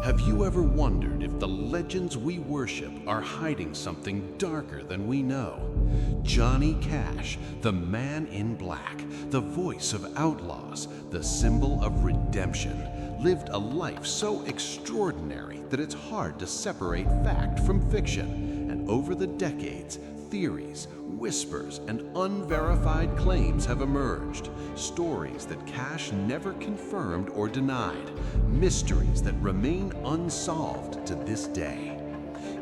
Have you ever wondered if the legends we worship are hiding something darker than we know? Johnny Cash, the man in black, the voice of outlaws, the symbol of redemption, lived a life so extraordinary that it's hard to separate fact from fiction. And over the decades, theories, whispers, and unverified claims have emerged. Stories that Cash never confirmed or denied. Mysteries that remain unsolved to this day.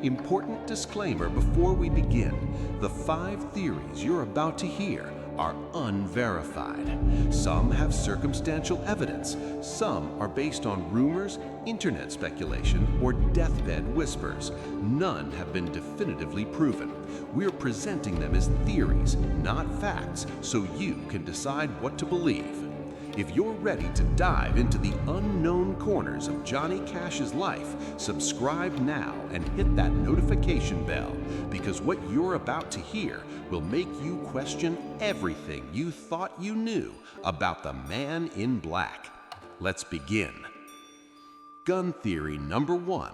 Important disclaimer before we begin. The 5 theories you're about to hear are unverified. Some have circumstantial evidence. Some are based on rumors, internet speculation, or deathbed whispers. None have been definitively proven. We're presenting them as theories, not facts, so you can decide what to believe. If you're ready to dive into the unknown corners of Johnny Cash's life, subscribe now and hit that notification bell, because what you're about to hear will make you question everything you thought you knew about the man in black. Let's begin. Gun theory number 1,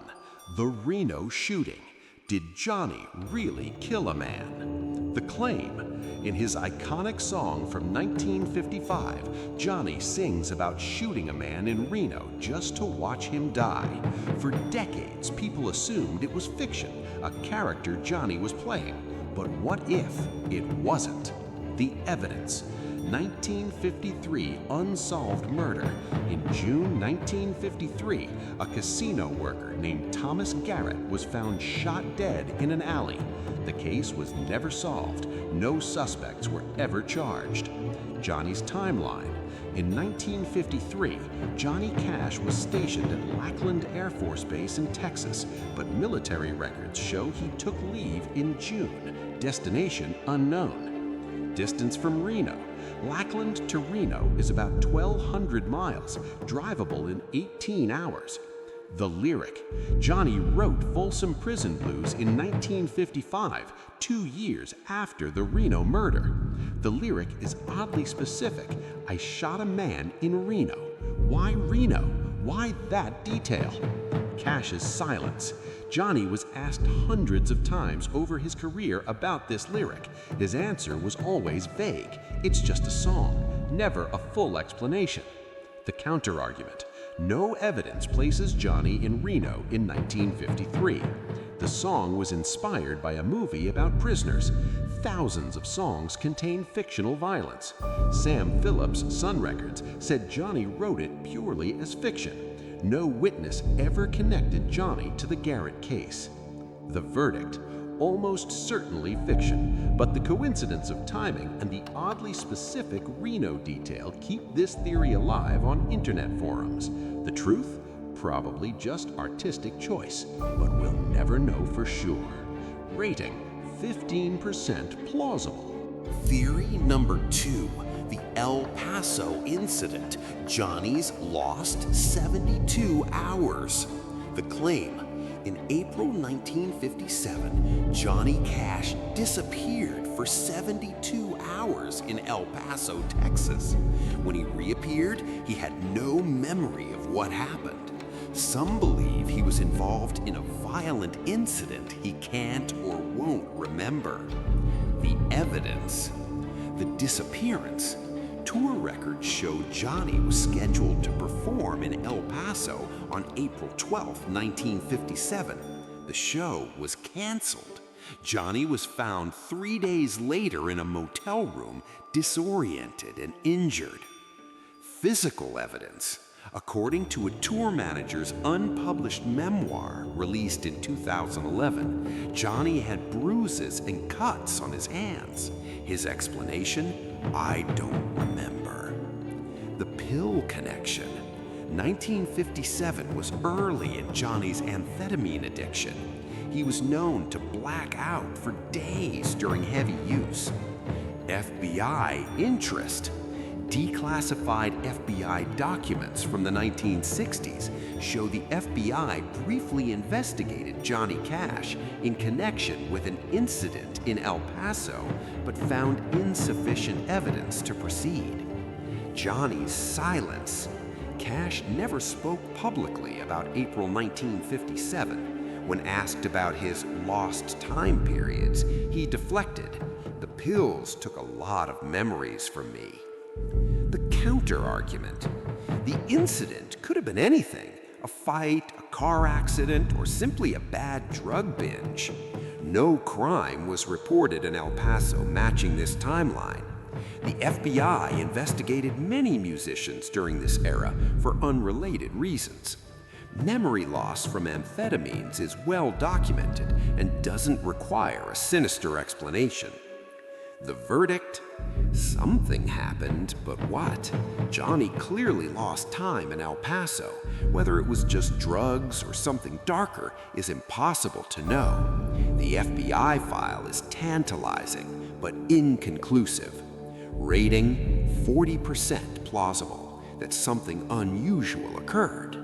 the Reno shooting. Did Johnny really kill a man? The claim. In his iconic song from 1955, Johnny sings about shooting a man in Reno just to watch him die. For decades, people assumed it was fiction, a character Johnny was playing. But what if it wasn't? The evidence. 1953 unsolved murder. In June 1953, a casino worker named Thomas Garrett was found shot dead in an alley. The case was never solved. No suspects were ever charged. Johnny's timeline. In 1953, Johnny Cash was stationed at Lackland Air Force Base in Texas, but military records show he took leave in June. Destination unknown. Distance from Reno. Lackland to Reno is about 1,200 miles, drivable in 18 hours. The lyric. Johnny wrote Folsom Prison Blues in 1955, 2 years after the Reno murder. The lyric is oddly specific. I shot a man in Reno. Why Reno? Why that detail? Cash's silence. Johnny was asked hundreds of times over his career about this lyric. His answer was always vague. It's just a song, never a full explanation. The counter-argument. No evidence places Johnny in Reno in 1953. The song was inspired by a movie about prisoners. Thousands of songs contain fictional violence. Sam Phillips' Sun Records said Johnny wrote it purely as fiction. No witness ever connected Johnny to the Garrett case. The verdict. Almost certainly fiction, but the coincidence of timing and the oddly specific Reno detail keep this theory alive on internet forums. The truth? Probably just artistic choice, but we'll never know for sure. Rating: 15% plausible. Theory number 2, the El Paso incident. Johnny's lost 72 hours. The claim. In April 1957, Johnny Cash disappeared for 72 hours in El Paso, Texas. When he reappeared, he had no memory of what happened. Some believe he was involved in a violent incident he can't or won't remember. The evidence. The disappearance. Tour records show Johnny was scheduled to perform in El Paso on April 12, 1957. The show was canceled. Johnny was found 3 days later in a motel room, disoriented and injured. Physical evidence. According to a tour manager's unpublished memoir released in 2011, Johnny had bruises and cuts on his hands. His explanation? I don't remember. The pill connection. 1957 was early in Johnny's amphetamine addiction. He was known to black out for days during heavy use. FBI interest. Declassified FBI documents from the 1960s show the FBI briefly investigated Johnny Cash in connection with an incident in El Paso, but found insufficient evidence to proceed. Johnny's silence. Cash never spoke publicly about April 1957. When asked about his lost time periods, he deflected. "The pills took a lot of memories from me." The counter-argument. The incident could have been anything: a fight, a car accident, or simply a bad drug binge. No crime was reported in El Paso matching this timeline. The FBI investigated many musicians during this era for unrelated reasons. Memory loss from amphetamines is well documented and doesn't require a sinister explanation. The verdict? Something happened, but what? Johnny clearly lost time in El Paso. Whether it was just drugs or something darker is impossible to know. The FBI file is tantalizing, but inconclusive. Rating: 40% plausible that something unusual occurred.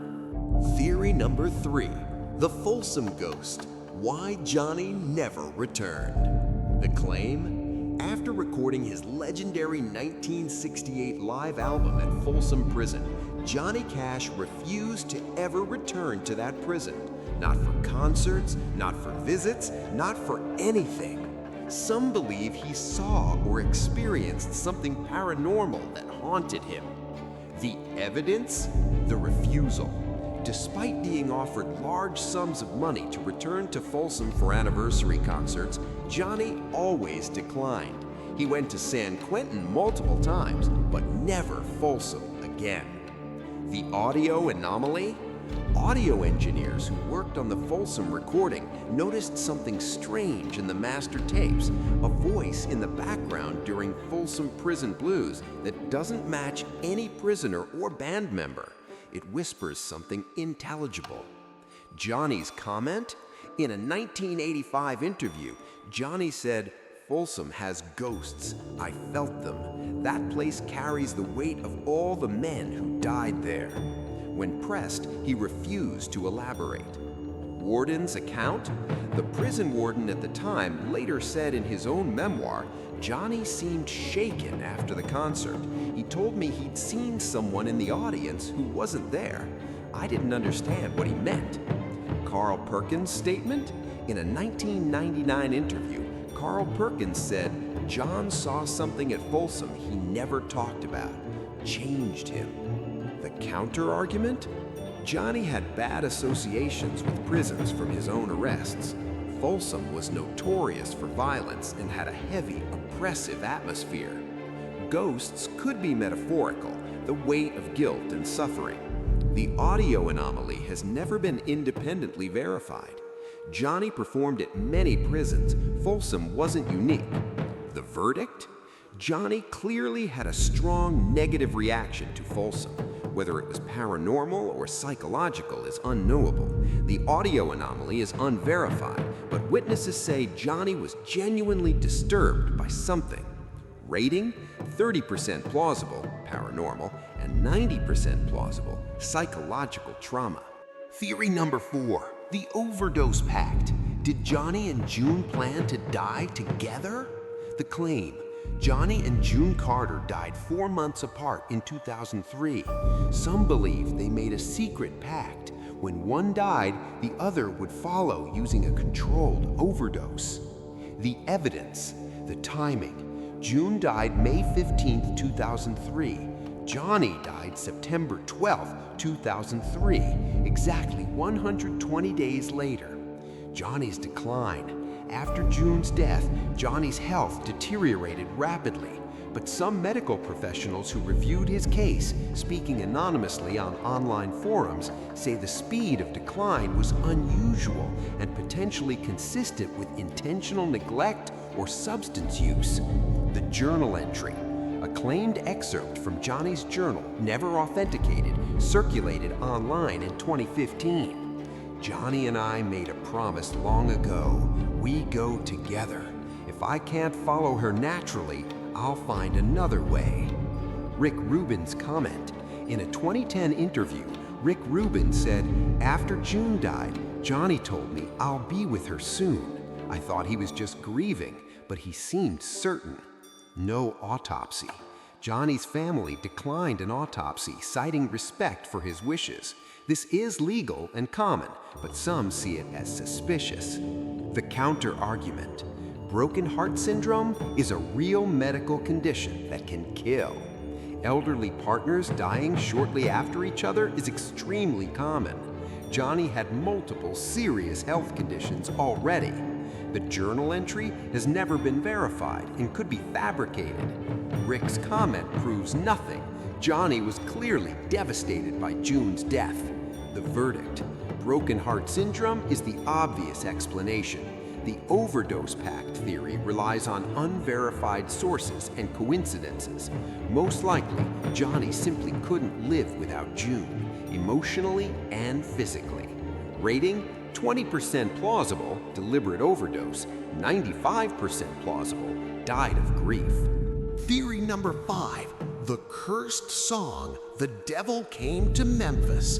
Theory number 3, the Folsom Ghost. Why Johnny never returned. The claim: after recording his legendary 1968 live album at Folsom Prison, Johnny Cash refused to ever return to that prison. Not for concerts, not for visits, not for anything. Some believe he saw or experienced something paranormal that haunted him. The evidence? The refusal. Despite being offered large sums of money to return to Folsom for anniversary concerts, Johnny always declined. He went to San Quentin multiple times, but never Folsom again. The audio anomaly? Audio engineers who worked on the Folsom recording noticed something strange in the master tapes, a voice in the background during Folsom Prison Blues that doesn't match any prisoner or band member. It whispers something intelligible. Johnny's comment? In a 1985 interview, Johnny said, "Folsom has ghosts. I felt them. That place carries the weight of all the men who died there." When pressed, he refused to elaborate. Warden's account? The prison warden at the time later said in his own memoir, "Johnny seemed shaken after the concert. He told me he'd seen someone in the audience who wasn't there. I didn't understand what he meant." Carl Perkins' statement? In a 1999 interview, Carl Perkins said John saw something at Folsom he never talked about. Changed him. The counter-argument? Johnny had bad associations with prisons from his own arrests. Folsom was notorious for violence and had a heavy, oppressive atmosphere. Ghosts could be metaphorical, the weight of guilt and suffering. The audio anomaly has never been independently verified. Johnny performed at many prisons. Folsom wasn't unique. The verdict? Johnny clearly had a strong negative reaction to Folsom. Whether it was paranormal or psychological is unknowable. The audio anomaly is unverified, but witnesses say Johnny was genuinely disturbed by something. Rating? 30% plausible, paranormal, and 90% plausible, psychological trauma. Theory number 4, the overdose pact. Did Johnny and June plan to die together? The claim: Johnny and June Carter died 4 months apart in 2003. Some believe they made a secret pact. When one died, the other would follow using a controlled overdose. The evidence, the timing. June died May 15, 2003. Johnny died September 12, 2003, exactly 120 days later. Johnny's decline. After June's death, Johnny's health deteriorated rapidly, but some medical professionals who reviewed his case, speaking anonymously on online forums, say the speed of decline was unusual and potentially consistent with intentional neglect or substance use. The journal entry, a claimed excerpt from Johnny's journal, never authenticated, circulated online in 2015. Johnny and I made a promise long ago. We go together. If I can't follow her naturally, I'll find another way. Rick Rubin's comment. In a 2010 interview, Rick Rubin said, "After June died, Johnny told me I'll be with her soon. I thought he was just grieving, but he seemed certain." No autopsy. Johnny's family declined an autopsy, citing respect for his wishes. This is legal and common, but some see it as suspicious. The counter-argument: broken heart syndrome is a real medical condition that can kill. Elderly partners dying shortly after each other is extremely common. Johnny had multiple serious health conditions already. The journal entry has never been verified and could be fabricated. Rick's comment proves nothing. Johnny was clearly devastated by June's death. The verdict: broken heart syndrome is the obvious explanation. The overdose pact theory relies on unverified sources and coincidences. Most likely, Johnny simply couldn't live without June, emotionally and physically. Rating: 20% plausible, deliberate overdose; 95% plausible, died of grief. Theory number 5, the cursed song, "The Devil Came to Memphis."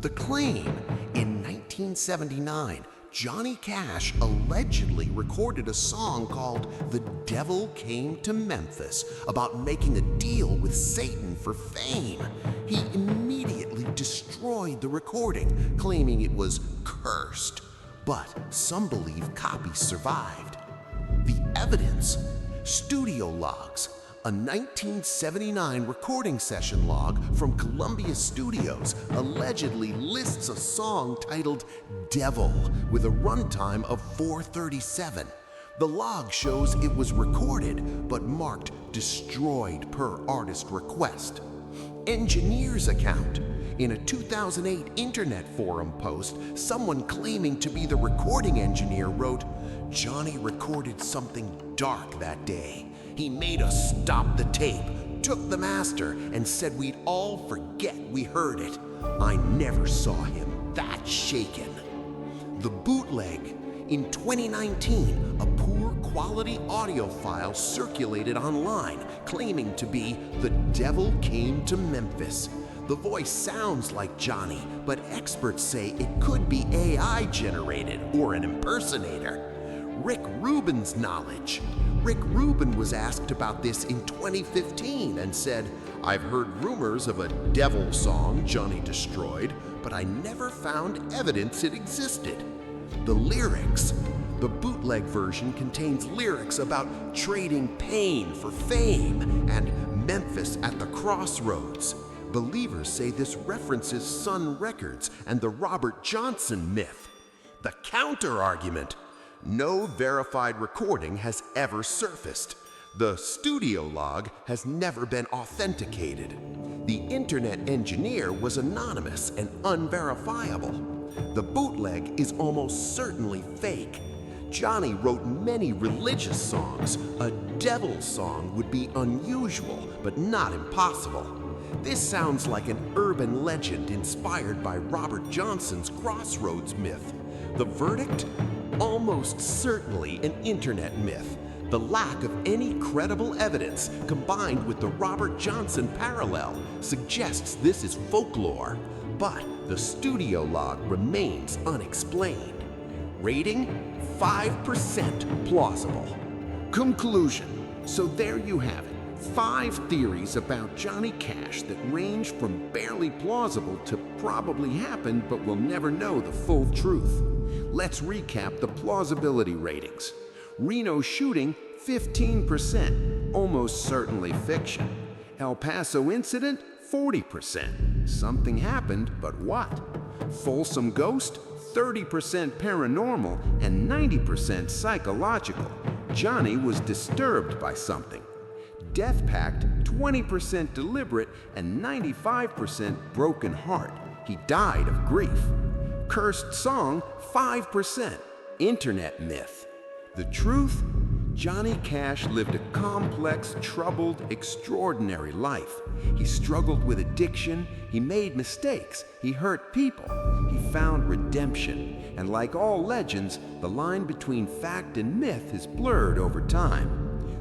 The claim: in 1979, Johnny Cash allegedly recorded a song called "The Devil Came to Memphis" about making a deal with Satan for fame. He immediately destroyed the recording, claiming it was cursed. But some believe copies survived. The evidence: studio logs. A 1979 recording session log from Columbia Studios allegedly lists a song titled "Devil" with a runtime of 4:37. The log shows it was recorded but marked destroyed per artist request. Engineer's account. In a 2008 internet forum post, someone claiming to be the recording engineer wrote, "Johnny recorded something dark that day. He made us stop the tape, took the master, and said we'd all forget we heard it. I never saw him that shaken." The bootleg. In 2019, a poor quality audio file circulated online claiming to be "The Devil Came to Memphis." The voice sounds like Johnny, but experts say it could be AI generated or an impersonator. Rick Rubin's knowledge. Rick Rubin was asked about this in 2015 and said, "I've heard rumors of a devil song Johnny destroyed, but I never found evidence it existed." The lyrics. The bootleg version contains lyrics about trading pain for fame and Memphis at the crossroads. Believers say this references Sun Records and the Robert Johnson myth. The counter-argument. No verified recording has ever surfaced. The studio log has never been authenticated. The internet engineer was anonymous and unverifiable. The bootleg is almost certainly fake. Johnny wrote many religious songs. A devil song would be unusual, but not impossible. This sounds like an urban legend inspired by Robert Johnson's Crossroads myth. The verdict? Almost certainly an internet myth. The lack of any credible evidence, combined with the Robert Johnson parallel, suggests this is folklore. But the studio log remains unexplained. Rating: 5% plausible. Conclusion. So there you have it. 5 theories about Johnny Cash that range from barely plausible to probably happened but we'll never know the full truth. Let's recap the plausibility ratings. Reno shooting, 15%, almost certainly fiction. El Paso incident, 40%. Something happened, but what? Folsom ghost, 30% paranormal and 90% psychological. Johnny was disturbed by something. Death pact, 20% deliberate and 95% broken heart. He died of grief. Cursed song, 5%. Internet myth. The truth? Johnny Cash lived a complex, troubled, extraordinary life. He struggled with addiction, he made mistakes, he hurt people, he found redemption. And like all legends, the line between fact and myth is blurred over time.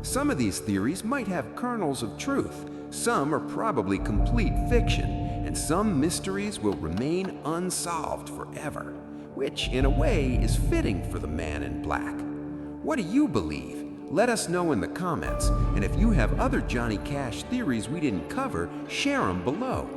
Some of these theories might have kernels of truth, some are probably complete fiction, and some mysteries will remain unsolved forever, which in a way is fitting for the man in black. What do you believe? Let us know in the comments, and if you have other Johnny Cash theories we didn't cover, share them below.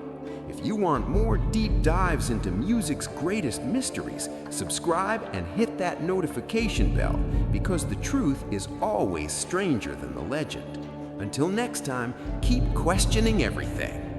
If you want more deep dives into music's greatest mysteries, subscribe and hit that notification bell, because the truth is always stranger than the legend. Until next time, keep questioning everything.